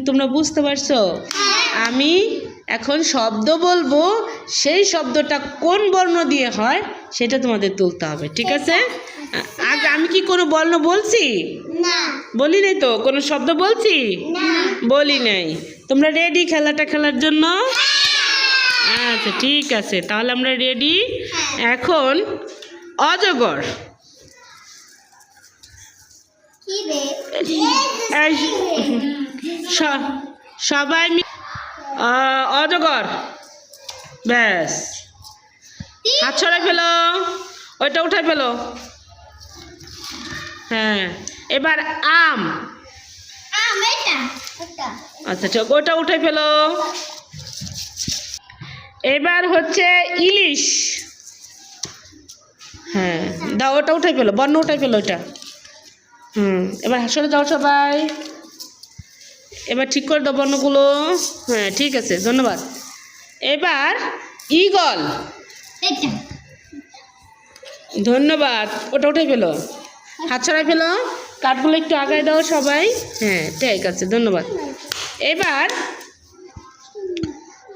তোমরা বুঝতে পারছো? আমি এখন শব্দ বলবো, সেই শব্দটা কোন বর্ণ দিয়ে হয় সেটা তোমাদের তুলতে হবে, ঠিক আছে? আগে আমি কি কোনো বর্ণ বলছি? বলি নাই তো? কোনো শব্দ বলছি? বলি নাই। তোমরা রেডি খেলাটা খেলার জন্য? আচ্ছা ঠিক আছে, তাহলে আমরা রেডি। এখন অজগর। সবাই অজগর, ব্যাস হাত ছড়াই ফেলো, ওইটা উঠাই ফেলো। হ্যাঁ, এবার আম। আচ্ছা ঠিক, ওটা উঠাই ফেলো। এবার হচ্ছে ইলিশ। হ্যাঁ দাও, ওটা উঠাই ফেলো, বর্ণ উঠাই ফেলো ওটা। এবার হাসরে যাও সবাই। এবার ঠিক করে দাও বর্ণগুলো। হ্যাঁ ঠিক আছে, ধন্যবাদ। এবার ঈগল। ধন্যবাদ, ওটা উঠে ফেলো, হাত ছড়াই ফেলো, কাঠগুলো একটু আগায় দাও সবাই। হ্যাঁ ঠিক আছে, ধন্যবাদ। এবার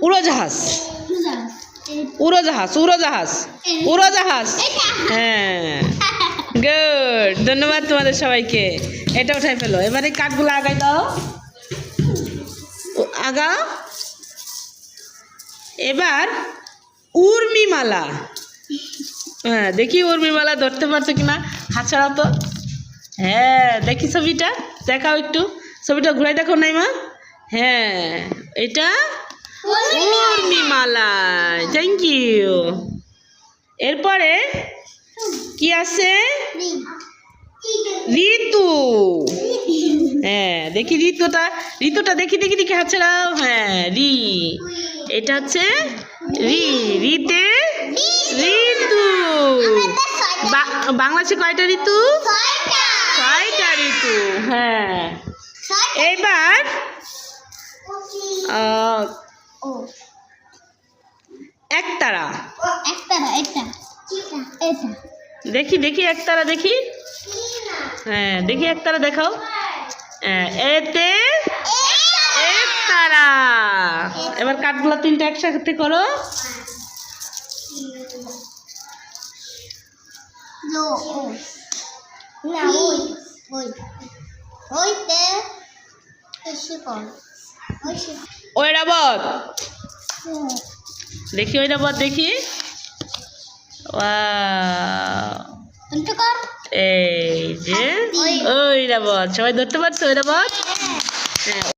উড়োজাহাজ। উড়োজাহাজ, উড়োজাহাজ, উড়োজাহাজ। হ্যাঁ গুড, ধন্যবাদ তোমাদের সবাইকে। এটা উঠাই ফেলো। এবারে কাঠগুলো আগায় দাও, আগাও। এবার উর্মিমালা। হ্যাঁ দেখি উর্মিমালা ধরতে পারছো কিনা, হাত ছাড়াও তো। হ্যাঁ দেখি ছবিটা, দেখাও একটু, ছবিটা ঘুরাই দেখো নাই মা। হ্যাঁ এটা উর্মিমালা, থ্যাংক ইউ। এরপরে কি আছে? ঋতু। হ্যাঁ দেখি ঋতুটা, ঋতুটা দেখি দেখি দেখি, হাত ছাড়াও। হ্যাঁ রি, এটা হচ্ছে রি, রিতে ঋতু। বাংলাদেশে কয়টা ঋতু? 6টা ঋতু। হ্যাঁ এবার একতারা। দেখি দেখি একতারা দেখি। হ্যাঁ দেখি একতারা দেখাও। এতে একতারা। এবার কাঠগুলো 3টা একসাথে করো। ঐরাবত। দেখি ঐরাবত দেখি। এই যে ঐরাবত, সবাই ধরতে পারছো ঐরাবত? হ্যাঁ।